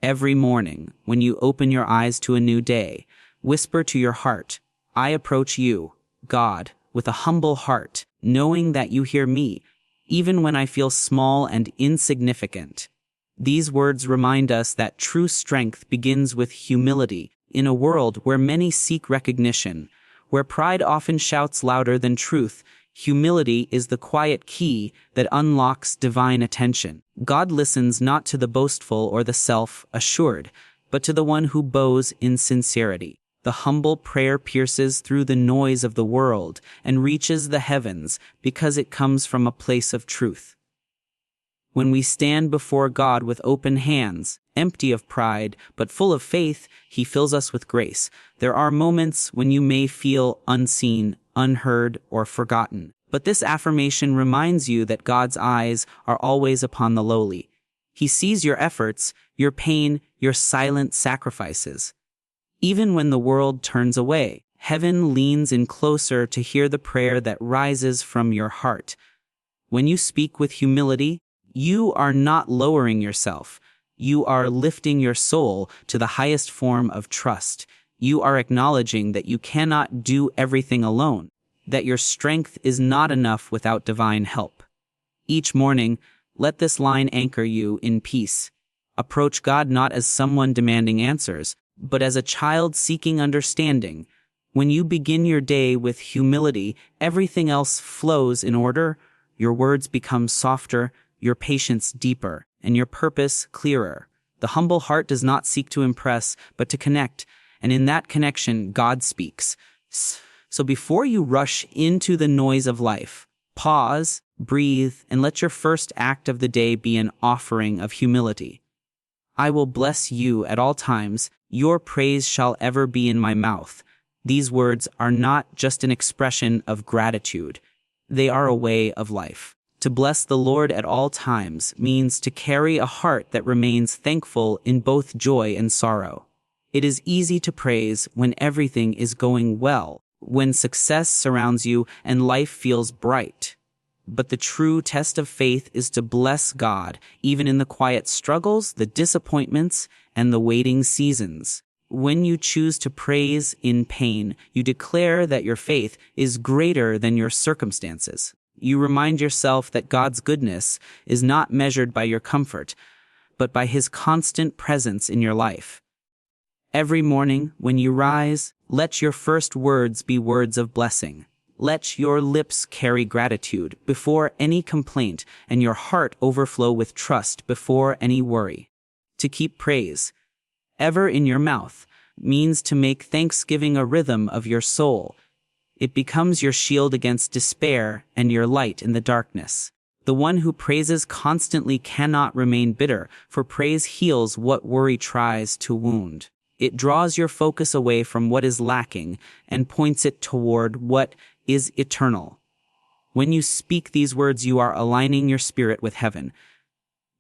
Every morning, when you open your eyes to a new day, whisper to your heart, I approach you, God, with a humble heart, knowing that you hear me, even when I feel small and insignificant. These words remind us that true strength begins with humility in a world where many seek recognition, where pride often shouts louder than truth. Humility is the quiet key that unlocks divine attention. God listens not to the boastful or the self-assured, but to the one who bows in sincerity. The humble prayer pierces through the noise of the world and reaches the heavens because it comes from a place of truth. When we stand before God with open hands, empty of pride, but full of faith, He fills us with grace. There are moments when you may feel unseen, unheard, or forgotten. But this affirmation reminds you that God's eyes are always upon the lowly. He sees your efforts, your pain, your silent sacrifices. Even when the world turns away, heaven leans in closer to hear the prayer that rises from your heart. When you speak with humility, you are not lowering yourself. You are lifting your soul to the highest form of trust. You are acknowledging that you cannot do everything alone, that your strength is not enough without divine help. Each morning, let this line anchor you in peace. Approach God not as someone demanding answers, but as a child seeking understanding. When you begin your day with humility, everything else flows in order. Your words become softer, your patience deeper, and your purpose clearer. The humble heart does not seek to impress, but to connect, and in that connection, God speaks. So before you rush into the noise of life, pause, breathe, and let your first act of the day be an offering of humility. I will bless you at all times. Your praise shall ever be in my mouth. These words are not just an expression of gratitude. They are a way of life. To bless the Lord at all times means to carry a heart that remains thankful in both joy and sorrow. It is easy to praise when everything is going well, when success surrounds you and life feels bright. But the true test of faith is to bless God, even in the quiet struggles, the disappointments, and the waiting seasons. When you choose to praise in pain, you declare that your faith is greater than your circumstances. You remind yourself that God's goodness is not measured by your comfort, but by His constant presence in your life. Every morning, when you rise, let your first words be words of blessing. Let your lips carry gratitude before any complaint, and your heart overflow with trust before any worry. To keep praise ever in your mouth means to make thanksgiving a rhythm of your soul. It becomes your shield against despair and your light in the darkness. The one who praises constantly cannot remain bitter, for praise heals what worry tries to wound. It draws your focus away from what is lacking and points it toward what is eternal. When you speak these words, you are aligning your spirit with heaven.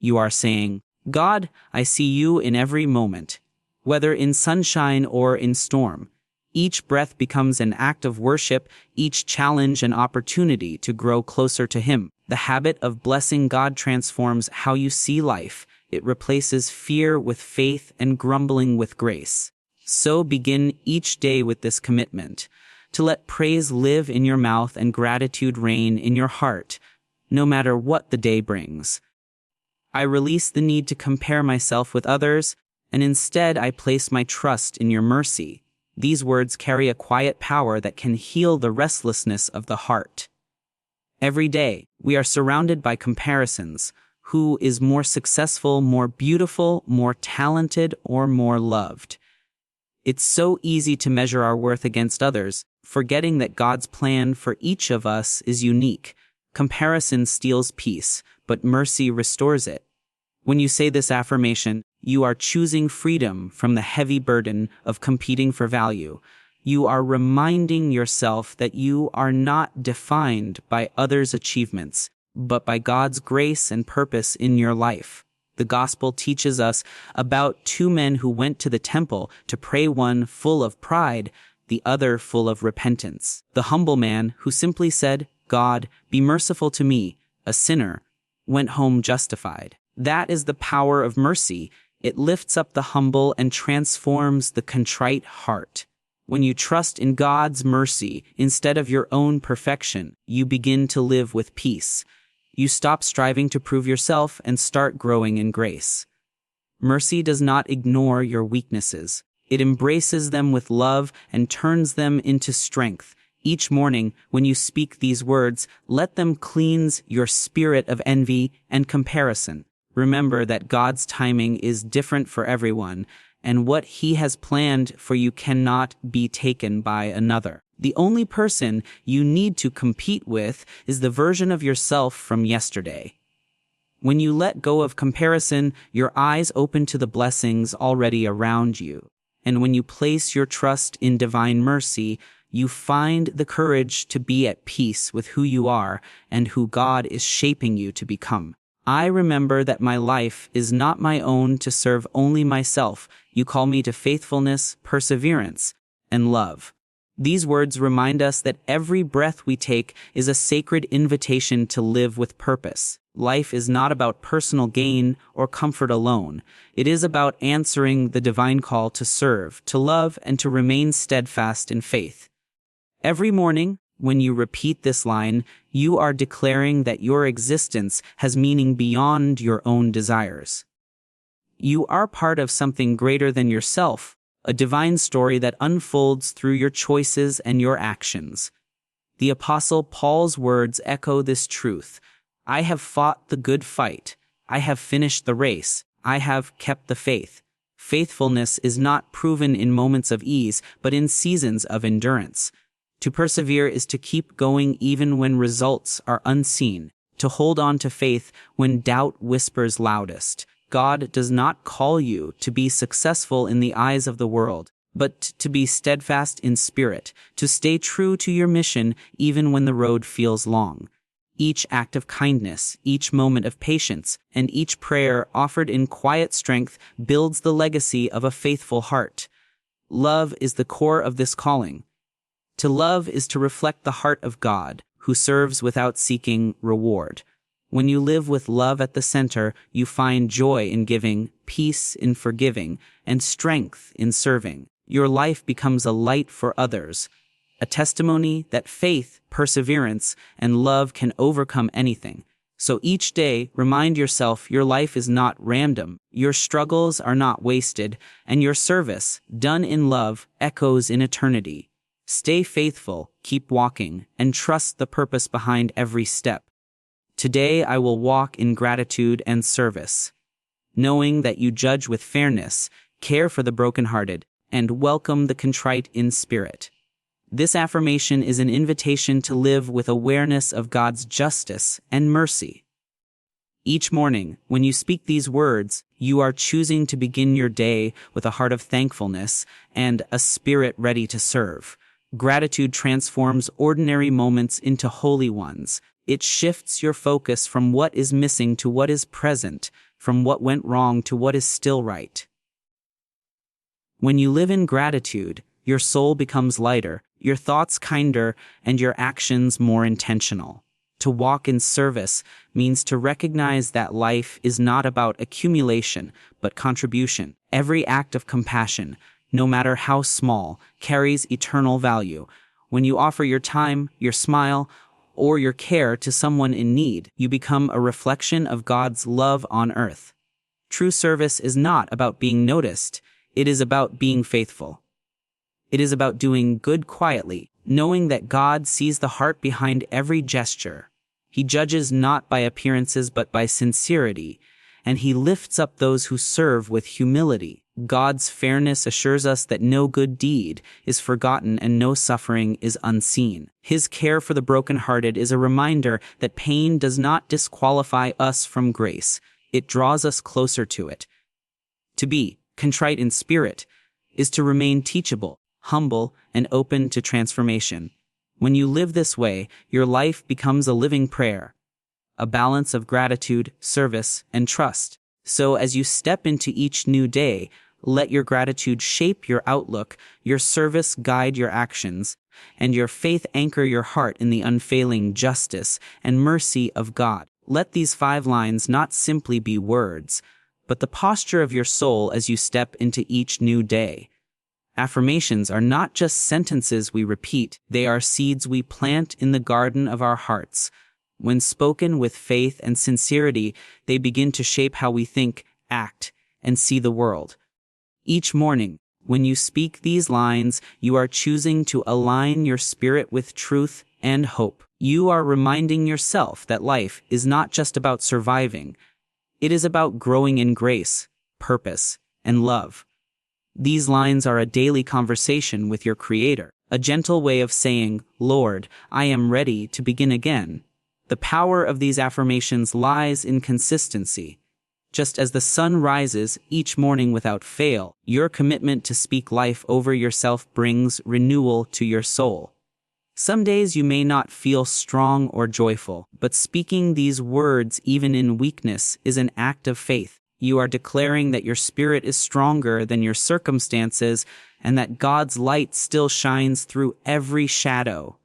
You are saying, God, I see you in every moment, whether in sunshine or in storm. Each breath becomes an act of worship, each challenge an opportunity to grow closer to Him. The habit of blessing God transforms how you see life. It replaces fear with faith and grumbling with grace. So begin each day with this commitment, to let praise live in your mouth and gratitude reign in your heart, no matter what the day brings. I release the need to compare myself with others, and instead I place my trust in your mercy. These words carry a quiet power that can heal the restlessness of the heart. Every day, we are surrounded by comparisons. Who is more successful, more beautiful, more talented, or more loved? It's so easy to measure our worth against others, forgetting that God's plan for each of us is unique. Comparison steals peace, but mercy restores it. When you say this affirmation, you are choosing freedom from the heavy burden of competing for value. You are reminding yourself that you are not defined by others' achievements, but by God's grace and purpose in your life. The gospel teaches us about two men who went to the temple to pray, one full of pride, the other full of repentance. The humble man, who simply said, God, be merciful to me, a sinner, went home justified. That is the power of mercy. It lifts up the humble and transforms the contrite heart. When you trust in God's mercy instead of your own perfection, you begin to live with peace. You stop striving to prove yourself and start growing in grace. Mercy does not ignore your weaknesses. It embraces them with love and turns them into strength. Each morning, when you speak these words, let them cleanse your spirit of envy and comparison. Remember that God's timing is different for everyone, and what He has planned for you cannot be taken by another. The only person you need to compete with is the version of yourself from yesterday. When you let go of comparison, your eyes open to the blessings already around you. And when you place your trust in divine mercy, you find the courage to be at peace with who you are and who God is shaping you to become. I remember that my life is not my own to serve only myself. You call me to faithfulness, perseverance, and love. These words remind us that every breath we take is a sacred invitation to live with purpose. Life is not about personal gain or comfort alone. It is about answering the divine call to serve, to love, and to remain steadfast in faith. Every morning, when you repeat this line, you are declaring that your existence has meaning beyond your own desires. You are part of something greater than yourself, a divine story that unfolds through your choices and your actions. The Apostle Paul's words echo this truth. I have fought the good fight. I have finished the race. I have kept the faith. Faithfulness is not proven in moments of ease, but in seasons of endurance. To persevere is to keep going even when results are unseen, to hold on to faith when doubt whispers loudest. God does not call you to be successful in the eyes of the world, but to be steadfast in spirit, to stay true to your mission even when the road feels long. Each act of kindness, each moment of patience, and each prayer offered in quiet strength builds the legacy of a faithful heart. Love is the core of this calling. To love is to reflect the heart of God, who serves without seeking reward. When you live with love at the center, you find joy in giving, peace in forgiving, and strength in serving. Your life becomes a light for others, a testimony that faith, perseverance, and love can overcome anything. So each day, remind yourself your life is not random, your struggles are not wasted, and your service, done in love, echoes in eternity. Stay faithful, keep walking, and trust the purpose behind every step. Today I will walk in gratitude and service, knowing that you judge with fairness, care for the brokenhearted, and welcome the contrite in spirit. This affirmation is an invitation to live with awareness of God's justice and mercy. Each morning, when you speak these words, you are choosing to begin your day with a heart of thankfulness and a spirit ready to serve. Gratitude transforms ordinary moments into holy ones. It shifts your focus from what is missing to what is present, from what went wrong to what is still right. When you live in gratitude, your soul becomes lighter, your thoughts kinder, and your actions more intentional. To walk in service means to recognize that life is not about accumulation, but contribution. Every act of compassion, no matter how small, carries eternal value. When you offer your time, your smile, or your care to someone in need, you become a reflection of God's love on earth. True service is not about being noticed, it is about being faithful. It is about doing good quietly, knowing that God sees the heart behind every gesture. He judges not by appearances but by sincerity, and He lifts up those who serve with humility. God's fairness assures us that no good deed is forgotten and no suffering is unseen. His care for the brokenhearted is a reminder that pain does not disqualify us from grace. It draws us closer to it. To be contrite in spirit is to remain teachable, humble, and open to transformation. When you live this way, your life becomes a living prayer, a balance of gratitude, service, and trust. So as you step into each new day, let your gratitude shape your outlook, your service guide your actions, and your faith anchor your heart in the unfailing justice and mercy of God. Let these 5 lines not simply be words, but the posture of your soul as you step into each new day. Affirmations are not just sentences we repeat, they are seeds we plant in the garden of our hearts. When spoken with faith and sincerity, they begin to shape how we think, act, and see the world. Each morning, when you speak these lines, you are choosing to align your spirit with truth and hope. You are reminding yourself that life is not just about surviving. It is about growing in grace, purpose, and love. These lines are a daily conversation with your Creator, a gentle way of saying, "Lord, I am ready to begin again." The power of these affirmations lies in consistency. Just as the sun rises each morning without fail, your commitment to speak life over yourself brings renewal to your soul. Some days you may not feel strong or joyful, but speaking these words even in weakness is an act of faith. You are declaring that your spirit is stronger than your circumstances and that God's light still shines through every shadow.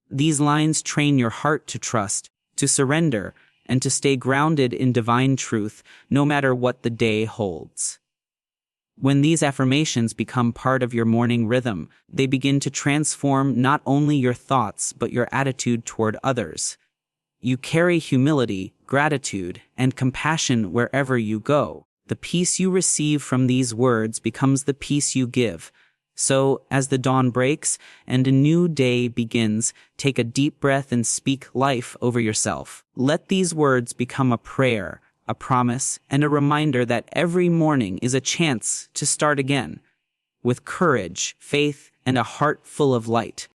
These lines train your heart to trust, to surrender, and to stay grounded in divine truth, no matter what the day holds. When these affirmations become part of your morning rhythm, they begin to transform not only your thoughts but your attitude toward others. You carry humility, gratitude, and compassion wherever you go. The peace you receive from these words becomes the peace you give. So, as the dawn breaks and a new day begins, take a deep breath and speak life over yourself. Let these words become a prayer, a promise, and a reminder that every morning is a chance to start again. With courage, faith, and a heart full of light.